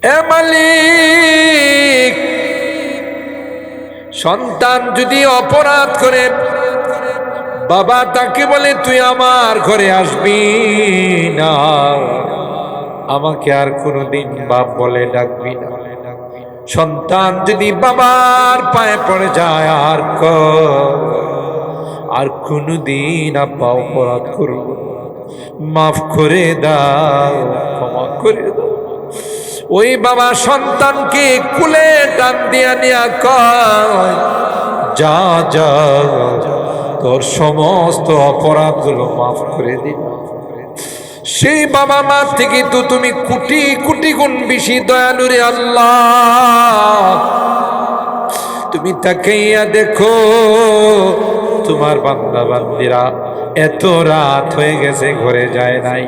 এ মালিক, সন্তান যদি অপরাধ করে বাবা তাকে বলে তুই আমার ঘরে আসবি না, আমাকে আর কোনোদিন বাপ বলে ডাকবি না। সন্তান যদি বাবার পায়ে পড়ে যায় আর কোনোদিন আব্বা অপরাধ করব, মাফ করে দাও, ক্ষমা করে দাও। ওই বাবা সন্তানকে কুলে টান দিয়া নিয়া কয়, যা যা, তোর সমস্ত অপরাধগুলো মাফ করে দিন। সেই বাবা মা থেকে তো তুমি কোটি কোটি গুণ বেশি দয়ালু রে আল্লাহ। তুমি তাকাইয়া দেখো, তোমার বান্দা বান্দিরা এত রাত হয়ে গেছে ঘরে যায় নাই,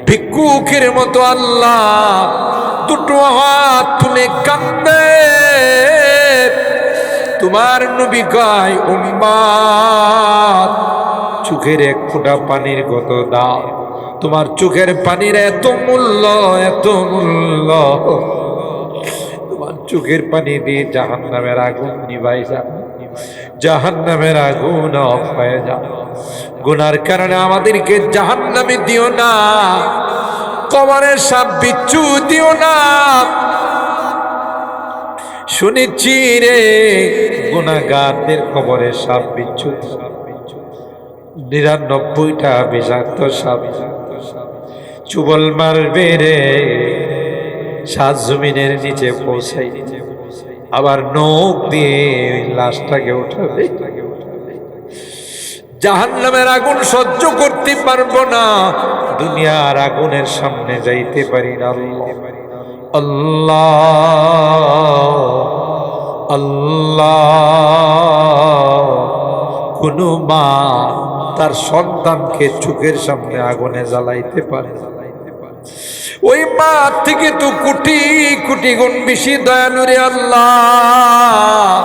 ভিক্ষুকের মতো আল্লাহ দুটো হাত তুলে কান্দে। তোমার নবী কয়, উম্মাত, চোখের এক ফোঁটা পানির কত দাম, তোমার চোখের পানির এত মূল্য, এত মূল্য। তোমার চোখের পানি দিয়ে জাহান্নামের আগুন নিভাই যাবে, জাহান্নামের আগুন অফ হয়ে যাবে। গুনার কারণে আমাদেরকে জাহান্নামে দিও না, কবরের সাপ বিচ্ছু দিও না। শুনেছি রে, গুনাহগারদের কবরের সাপ বিচ্ছু ৯৯টা বিষাক্ত সাপ চুবল মারবে রে, সাত জমিনের নিচে পৌঁছাই, আবার নখ দিয়ে লাশটাকে উঠাবে। জাহান্নামের আগুন সহ্য করতে পারবো না, দুনিয়ার আগুনের সামনে যাইতে পারি না। আল্লাহ আল্লাহ, কোন মা তার সন্তানকে চোখের সামনে আগুনে জ্বালাইতে পারে, ওই মা থেকে তো কোটি কোটি গুণ বেশি দয়ালু রে আল্লাহ।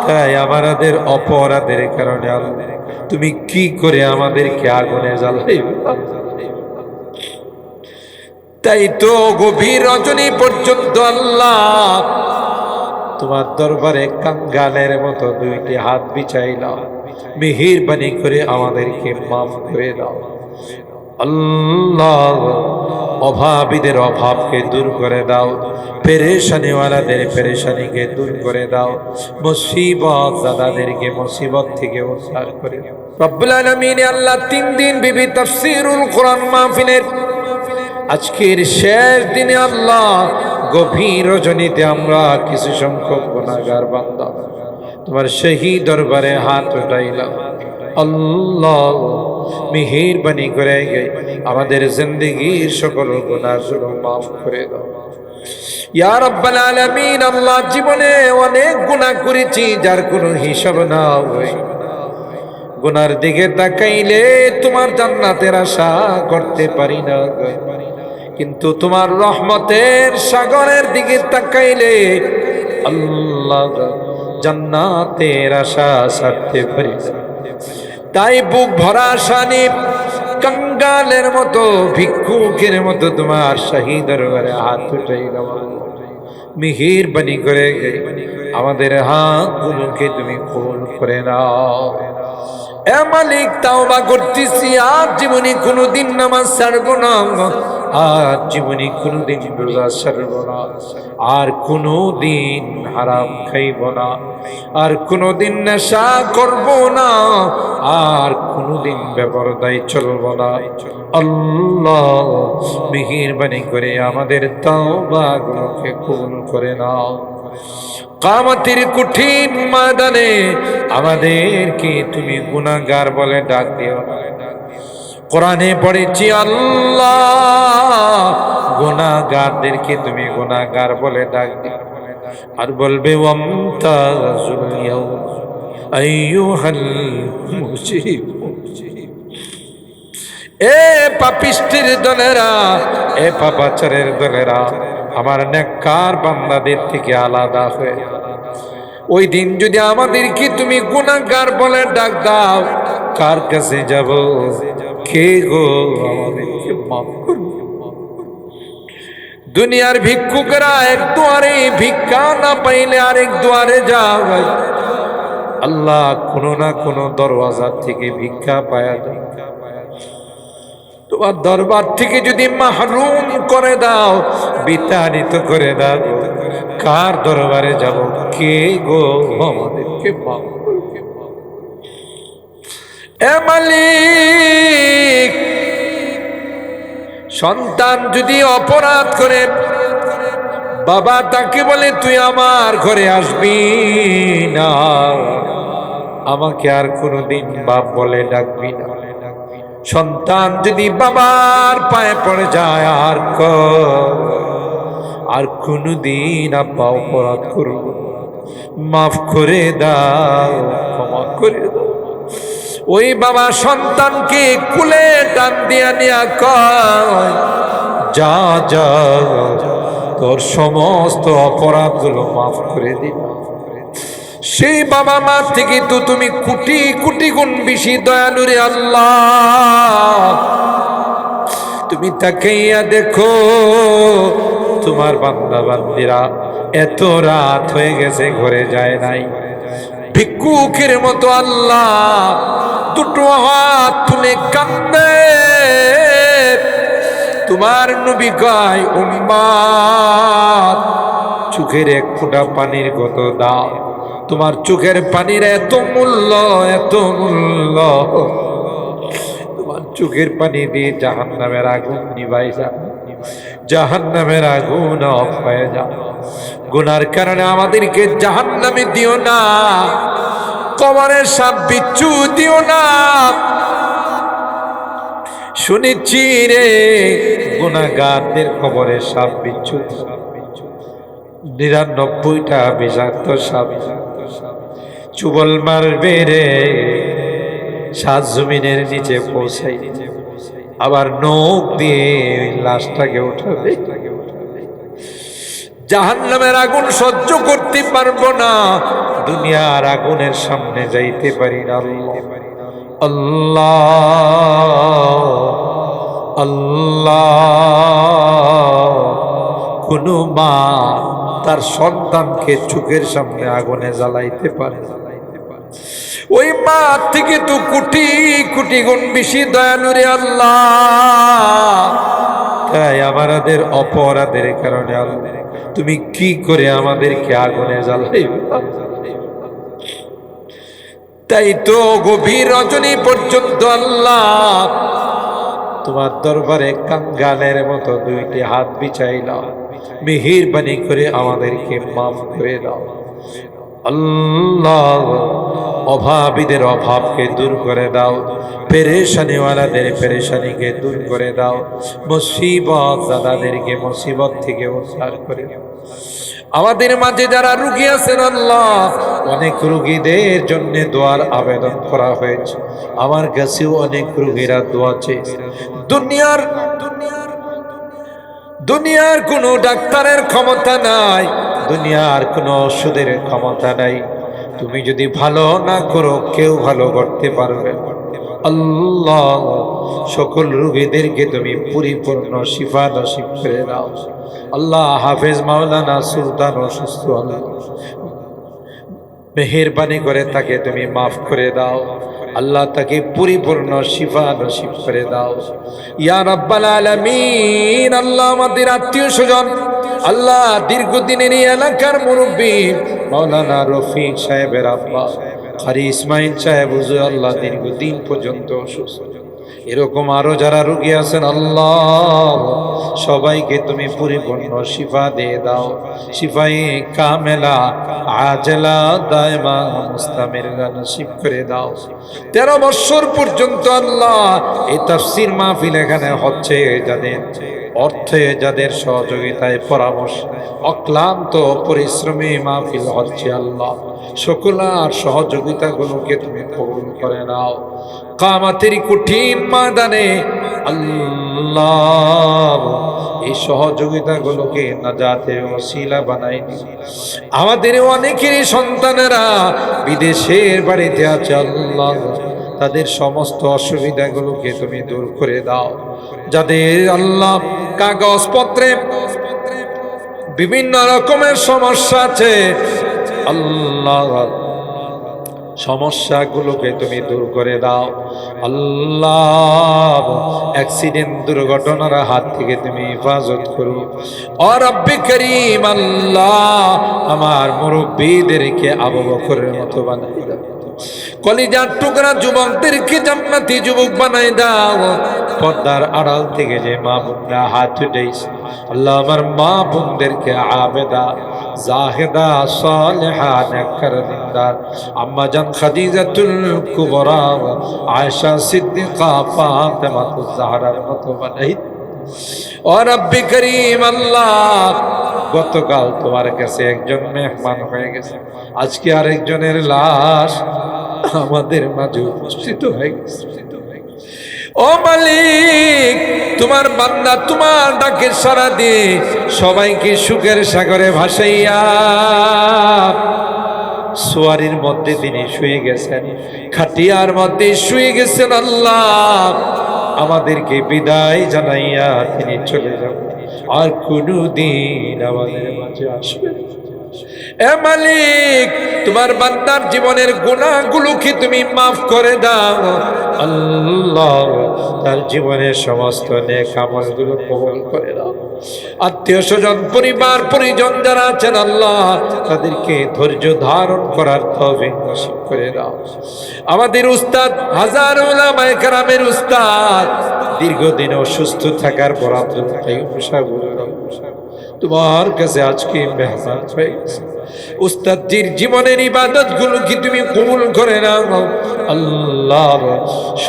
তাই আমাদের অপরাধের কারণে আল্লাহ তুমি কি করে আমাদেরকে আগুনে জ্বালাইবে? তাই তো গভীর রজনী পর্যন্ত আল্লাহ তোমার দরবারে কাঙ্গালের মতো দুইটি হাত বিছাইলাম, মেহেরবানি করে আমাদেরকে মাফ করে দাও আল্লাহ। অভাবীদের অভাবকে দূর করে দাও, পেরেশানিওয়ালাদের পেরেশানিকে দূর করে দাও, মুসিবত দাদাদেরকে মুসিবত থেকে উদ্ধার করে দাও রব্বুল আলামিন। আল্লাহ 3 দিন বিবি তাফসীরুল কোরআন মাহফিলের আজকের শেষ দিনে আল্লাহ গভীর রজনীতে আমরা কিছু সংখ্যক গুনাহগার বান্দা তোমার সেই দরবারে হাত উঠাইলাম আল্লাহ, মেহেরবানি করে আমাদের জিন্দেগীর সকল গুনাহগুলো মাফ করে দাও ইয়া রাব্বাল আলামিন। আল্লাহ জীবনে অনেক গুনাহ করেছি যার কোনো হিসাব না হয়, গুনার দিকে তাকাইলে তোমার জান্নাতের আশা করতে পারি না, কিন্তু তোমার রহমতের সাগরের দিকে তাকাইলে আল্লাহ জান্নাতের আশা ছাড়তে পারি না। তাই বুক ভরা আশা নিয়ে কাঙ্গালের মতো ভিক্ষুকের মতো তোমার শাহী দরবারে হাত উঠাইলাম, মেহেরবানি করে আমাদের হাতগুলোকে তুমি কবুল করে নাও। এ মালিক, তাওবা করতেছি, আর জীবনে কোনোদিন নামাজ ছাড়বো না, আর জীবনে কোনোদিন রোজা ছাড়বো না, আর কোনোদিন হারাম খাইব না, আর কোনোদিন নেশা করব না, আর কোনোদিন বেপরদায় চলবো না। আল্লাহ মেহেরবানি করে আমাদের তাওবাগুলোকে কবুল করে নাও। কিয়ামতের কঠিন ময়দানে আমাদেরকে তুমি গুনাহগার বলে ডাক দিও না। কোরআনে পড়েছি আল্লাহ গুনাহগারদেরকে তুমি গুনাহগার বলে ডাক দিও, আর বলবে ওয়ামতাজুল ইয়াউম আইয়ুহাল মুজরিমুন। এ পাপিষ্টের দলেরা, এ পাপাচারের দলেরা, আমার নেককার বান্দাদের থেকে আলাদা হয়ে ওই দিন যদি আমাদেরকে তুমি গুনাহগার বলে ডাক দাও, কার কাছে যাব? কে গো আমাদেরকে মাফ করবে? দুনিয়ার ভিক্ষুকেরা এক দুয়ারে ভিক্ষা না পাইলে আরেক দুয়ারে যায়। আল্লাহ কোনো না কোনো দরওয়াজা থেকে ভিক্ষা পায়া যায়। তোমার দরবার থেকে যদি মাহরুম করে দাও, বিতাড়িত করে দাও, কার দরবারে যাব? কে গো আমাদেরকে মাফ করবে? এ মালিক, সন্তান যদি অপরাধ করে, বাবা তাকে বলে তুই আমার ঘরে আসবি না, আমাকে আর কোনোদিন বাপ বলে ডাকবি না। সন্তান যদি বাবার পায়ে পড়ে যায়, আর কোনোদিন আব্বা অপরাধ করব, মাফ করে দাও, ক্ষমা করে দাও। ওই বাবা সন্তানকে কুলে টান দিয়া নিয়া কয়, যা যা, তোর সমস্ত অপরাধগুলো মাফ করে দিন। সেই বাবা মা থেকে তো তুমি কোটি কোটি গুণ বেশি দয়ালু রে আল্লাহ। তুমি তাকাইয়া দেখো, তোমার বান্দা বান্দিরা এত রাত হয়ে গেছে, ঘরে যায় নাই, ভিক্ষুকের মতো আল্লাহ দুটো হাত তুলে কান্দে। তোমার নবী কয়, উম্মত, চোখের এক ফোঁটা পানির কত দাম, তোমার চোখের পানির এত মূল্য, এত মূল্য। তোমার চোখের পানি দিয়ে জাহান্নামের আগুন নিভাই যা, জাহান্নামের আগুন অফ হয়ে যা। গুনার কারণে আমাদেরকে জাহান্নামে দিও না, কবরের সাপ বিচ্ছু দিও না। শুনেছি রে, গুনাহগারদের কবরের সাপ বিচ্ছু ৯৯টা বিষাক্ত সাপ চুবল মারবে রে, সাত জমিনের নিচে পৌঁছাই, আবার নখ দিয়ে লাশটাকে উঠাবে। জাহান্নামের আগুন সহ্য করতে পারবো না, দুনিয়ার আগুনের সামনে যাইতে পারি না। আল্লাহ আল্লাহ, কোন মা তার সন্তানকে চোখের সামনে আগুনে জ্বালাইতে পারে? ওই মা থেকে তো কোটি কোটি গুণ বেশি দয়ালু রে আল্লাহ। তাই আমাদের অপরাধের কারণে আল্লাহ তুমি কি করে আমাদেরকে আগুনে জ্বালাইবে? তাই তো গভীর রজনী পর্যন্ত আল্লাহ তোমার দরবারে কাঙ্গালের মতো দুইটি হাত বিছাইলাম, মেহেরবানি করে আমাদেরকে মাফ করে দাও আল্লাহ। অভাবীদের অভাবকে দূর করে দাও, পেরেশানিওয়ালাদের পেরেশানিকে দূর করে দাও, মুসিবত দাদাদেরকে মুসিবত থেকে উদ্ধার করে দাও। আমাদের মাঝে যারা রোগী আছেন আল্লাহ, অনেক রোগীদের জন্য দোয়ার আবেদন করা হয়েছে, আমার কাছেও অনেক রোগীরা দোয়া চেয়েছে। দুনিয়ার কোনো ডাক্তারের ক্ষমতা নাই, দুনিয়ার কোনো ওষুধের ক্ষমতা নাই। তুমি যদি ভালো না করো, কেউ ভালো করতে পারবে আল্লাহ। সকল রোগীদেরকে তুমি পরিপূর্ণ শিফা নসিব করে দাও আল্লাহ। হাফেজ মাওলানা সুলতান অসুস্থ আল্লাহ, মেহেরবানি করে তাকে তুমি মাফ করে দাও আল্লাহ, তাকে পরিপূর্ণ শিফা নসিব করে দাও ইয়া রাব্বাল আলামিন। আল্লাহ আমাদের আত্মীয় স্বজন আল্লাহ, দীর্ঘদিনের এই এলাকার মুরব্বী মাওলানা রফিক সাহেবের আব্বা কারি ইসমাইল সাহেব হুজুর আল্লাহ দীর্ঘদিন পর্যন্ত অসুস্থ, এরকম আরো যারা রোগী আছেন আল্লাহ, সবাইকে তুমি পরিপূর্ণ শিফা দিয়ে দাও, শিফায়ে কামেলা আজলা দায়মা মুস্তামির নসিব করে দাও। 13 বছর পর্যন্ত আল্লাহ এই তাফসীর মাহফিল এখানে হচ্ছে, যাদের অর্থে, যাদের সহযোগিতায়, পরামর্শ, অক্লান্ত পরিশ্রমী মাহফিল হচ্ছে আল্লাহ, সকলার সহযোগিতাগুলোকে তুমি কবুল করে নাও। কিয়ামতের কঠিন ময়দানে আল্লাহ এই সহযোগিতাগুলোকে নাজাতের ওসিলা বানাই দিও। আমাদের অনেকেরই সন্তানেরা বিদেশের বাড়িতে আছে আল্লাহ, তাদের সমস্ত অসুবিধাগুলোকে তুমি দূর করে দাও। যাদের আল্লাহ কাগজপত্রে বিভিন্ন রকমের সমস্যা আছে আল্লাহ, সমস্যাগুলোকে তুমি দূর করে দাও আল্লাহ। অ্যাক্সিডেন্ট দুর্ঘটনার হাত থেকে তুমি হেফাজত করো ও রব্বে করিম আল্লাহ। আমার মুরব্বীদেরকে আবু বকরের মতো বানাই দাও, কলিজার টুকরা যুবকদেরকে জান্নাতি যুবক বানাই দাও। পর্দার আড়াল থেকে যে মা বোনরা হাত উঠেছে আল্লাহ, আমার মা বোনদেরকে আবেদা জাহেদা সালেহা নেককার দিনদার আম্মা জান খাদিজাতুল কুবরা আয়েশা সিদ্দিকা ফাতেমাতুজ জাহরার মতো বানাই ও রব্বে করিম আল্লাহ। গতকাল তোমার কাছে একজন মেহমান হয়ে গেছে, আজকে আরেকজনের লাশ আমাদের মাঝে উপস্থিত হয়ে গেছে। ও মালিক, তোমার বান্দা তোমার ডাকের সাড়া দিয়ে সবাইকে সুখের সাগরে ভাসাইয়া সোয়ারির মধ্যে তিনি শুয়ে গেছেন, খাটিয়ার মধ্যে শুয়ে গেছেন আল্লাহ। আমাদেরকে বিদায় জানাইয়া তিনি চলে যাবেন, আর কোনদিন আমাদের মাঝে আসবেন। এ মালিক, তোমার বান্দার জীবনের গুনাহগুলোকে তুমি মাফ করে দাও আল্লাহ। তার জীবনের সমস্ত নেক আমলগুলো কবুল করে দাও। আত্মীয় স্বজন পরিবার পরিজন যারা আছেন আল্লাহ, তাদেরকে ধৈর্য ধারণ করার তৌফিক নসিব করে দাও। আমাদের উস্তাদ হাজার উলামায়ে কেরামের উস্তাদ দীর্ঘদিন অসুস্থ থাকার পর আব্দুল কাইয়ুম সাহেব তোমার কাছে আজকে মেহমান হয়ে গেছে। উস্তাদজির জীবনের ইবাদত গুলো কি তুমি কবুল করে নাও আল্লাহ।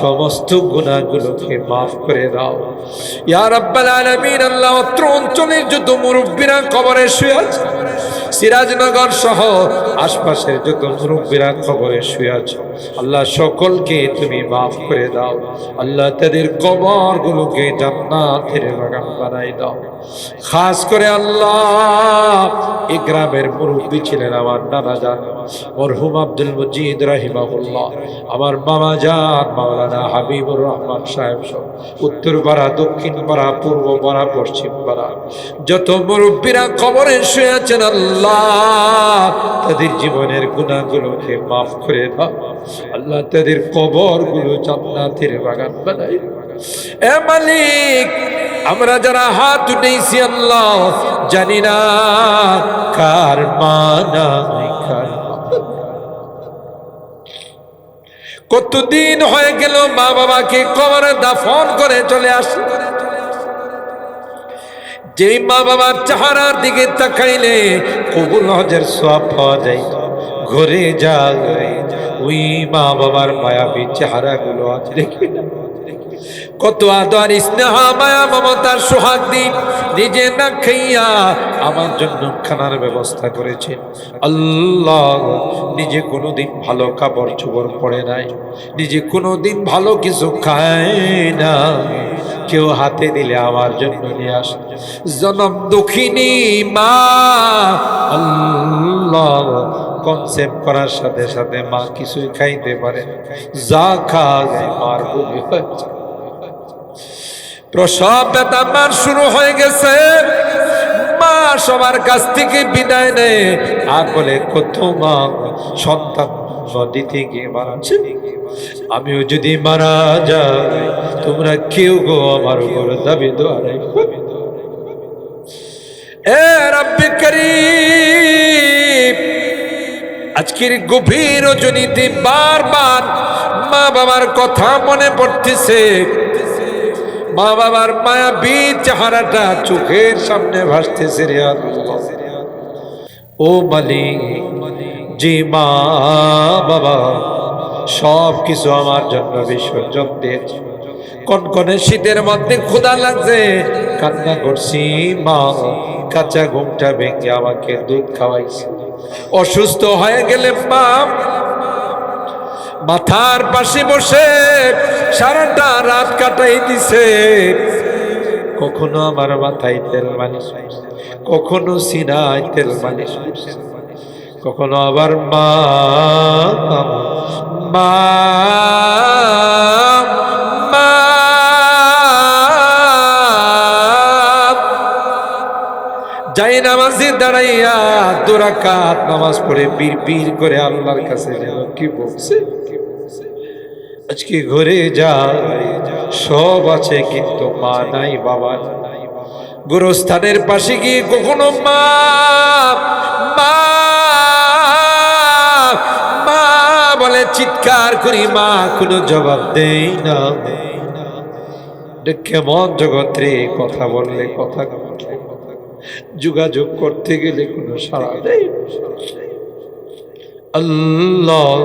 সমস্ত গুনাহগুলোকে মাফ করে দাও ইয়া রাব্বাল আলামিন আল্লাহ। অত্র অঞ্চলের যত মুরব্বীরা কবরে শুয়ে আছে, সিরাজনগর সহ আশপাশের যত মুরব্বীরা কবরে শুয়ে আছে আল্লাহ, সকলকে তুমি মাফ করে দাও আল্লাহ। তাদের কবরগুলোকে জান্নাতের বাগান বানাই দাও। খাস করে আল্লাহ, এই গ্রামের মুরব্বী ছিলেন আমার নানা জান মরহুম আব্দুল মজিদ রাহিমাহুল্লাহ, আমার মামা জান মাওলানা হাবিবুর রহমান সাহেব সহ উত্তর পাড়া, দক্ষিণ পাড়া, পূর্ব পাড়া, পশ্চিম পাড়া যত মুরব্বীরা কবরে শুয়ে আছেন আল্লাহ, তাদের জীবনের গুনাহগুলোকে মাফ করে দাও আল্লাহ। তাদের কবরগুলো জান্নাতের বাগান বানাই দাও। এ মালিক, আমরা যারা হাত উঠেছি আল্লাহ, জানি না কার মানা কার। কতদিন হয়ে গেল মা বাবাকে কবরে দাফন করে চলে আসে, যেই মা বাবার চেহারার দিকে তাকাইলে কবুল হজের সওয়াব পাওয়া যায়। ঘরে যায় ওই মা বাবার মায়াবী চেহারাগুলো আজ দেখি না। কত আদর স্নেহ মায়া মমতার সোহাগ দিন নিজে না খাইয়া আমার জন্য খানার ব্যবস্থা করেছেন আল্লাহ। নিজে কোনোদিন ভালো কাপড় চোপড় পরে নাই, নিজে কোনোদিন ভালো কিছু খায় না, কেউ হাতে দিলে আমার জন্য নিয়ে আসে। জনম দুঃখিনী মা আল্লাহ, কনসেপ্ট করার সাথে সাথে মা কিছুই খাইতে পারে, যা খায় মার বমি হয়েছে। প্রসব ব্যথা মার শুরু হয়ে গেছে, মা সবার কাছ থেকে বিদায় নেয় আর বলে কত মা সন্তান দিতে গিয়ে মারাছে, আমিও যদি মারা যাই তোমরা কেউ গো আমার উপর দাবি দোয়ারাই। এ রব্বে করিম, আজকের গভীর রজনীতে বারবার মা বাবার কথা মনে পড়তেছে। মা বাবার মায়াবী চেহারাটা চোখের সামনে ভাসতেছে রে আল্লাহ। ও মালিক, যে মা বাবা সব কিছু আমার জন্য বিসর্জন দিয়েছে, কনকনে শীতের মধ্যে ক্ষুধা লাগছে, কান্না করছি, মা কাঁচা ঘুমটা ভেঙে আমাকে দুধ খাওয়াইছে। অসুস্থ হয়ে গেলে মা মাথার পাশে বসে সারাটা রাত কাটাই দিছে। কখনো আমার মাথায় তেল মালিশ, কখনো সিনায় তেল মালিশ, কখনো আবার মা মা মা যাই নামাজে দাঁড়াইয়া 2 রাকাত নামাজ পড়ে বীর করে আল্লাহর কাছে যেন কি বলছে, আজকে ঘরে যায় সব আছে কিন্তু মা নাই, বাবা নাই। গোরস্থানের পাশে গিয়ে কখনো মা মা মা বলে, চিৎকার করি, মা কোনো জবাব দেই না। কেমন জগৎ রে, কথা বললে কথা, যোগাযোগ করতে গেলে কোনো সাড়া দেয়। আল্লাহ,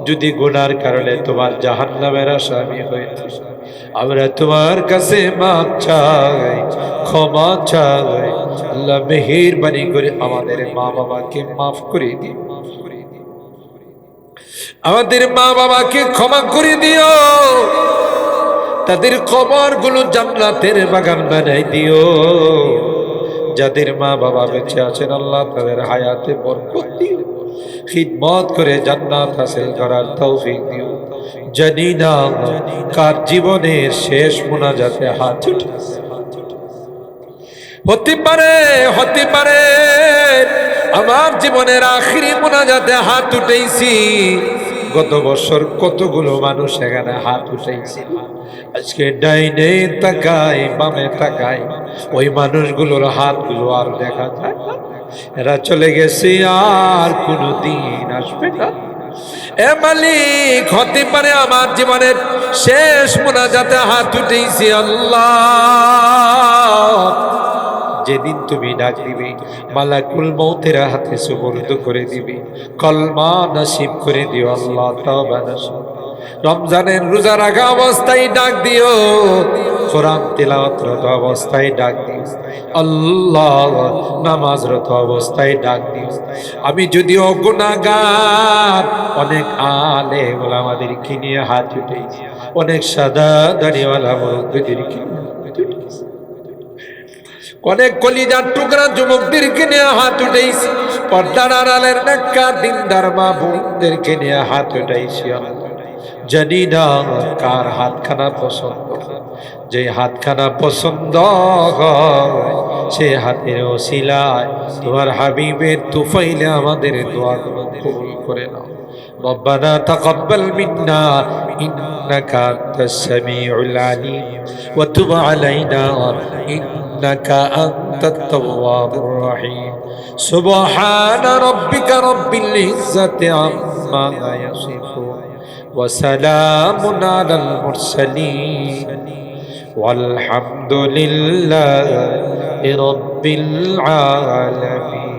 যদি গুনার কারণে তোমার জাহান্নামের আসামি হইতে, আমরা তোমার কাছে মাপ চাই, ক্ষমা চাই। আল্লাহ মেহেরবানি করে আমাদের মা বাবাকে মাফ করে দিও, আমাদের মা বাবাকে ক্ষমা করে দিও, তাদের কবরগুলো জান্নাতের বাগান বানাই দিও। যাদের মা বাবা বেঁচে আছেন আল্লাহ তাদের হায়াতে বরকত দিও, খিদমত করে জান্নাত হাসিল করার তৌফিক দিও। জানি না কার জীবনের শেষ মোনাজাতে হাত উঠেছে, হতে পারে আমার জীবনের আখিরি মোনাজাতে হাত উঠেছি। গত বছর কতগুলো মানুষ এখানে হাত উঠেছে, আজকে ডাইনে তাকাই বামে তাকাই, ওই মানুষগুলোর হাতগুলো আর দেখা যায় না। এরা চলে গেছে, আর কোনদিন আসবে না। এ মালিক, হতে পারে আমার জীবনের শেষ মোনাজাতে হাত উঠেছি। আল্লাহ, যেদিন তুমি ডাক দিবে মালাকুল মউতের হাতে সুপর্দ করে দিবে, কলমা নসিব করে দিও আল্লাহ, তওবা নসিব। রমজানের রোজা রাখা অবস্থায় ডাক দিও, কোরআন তিলাওয়াতরত অবস্থায় ডাক দিও আল্লাহ, নামাজরত অবস্থায় ডাক দিও। আমি যদিও গুনাহগার, অনেক আলেম ওলামাদেরকে নিয়ে হাত উঠেছি, অনেক সাদা দাড়িওয়ালা মুরব্বিদেরকে নিয়ে হাত উঠেছি, অনেক কলিজার টুকরা যুবকদেরকে নিয়ে হাত উঠেছি, পর্দার আড়ালের নেককার দিনদার মা বোনদেরকে নিয়ে হাত উঠাইছি। জানি না কার হাতখানা পছন্দ, যে হাতখানা পছন্দ হয় সে হাতের ওসিলায় তোমার হাবিবের তুফাইলে আমাদের দোয়া কবুল করে নাও। ربنا تقبل منا إنك أنت السميع العليم وتب علينا إنك أنت التواب الرحيم سبحان ربك رب العزة عما يصفون وسلام على المرسلين والحمد لله رب العالمين.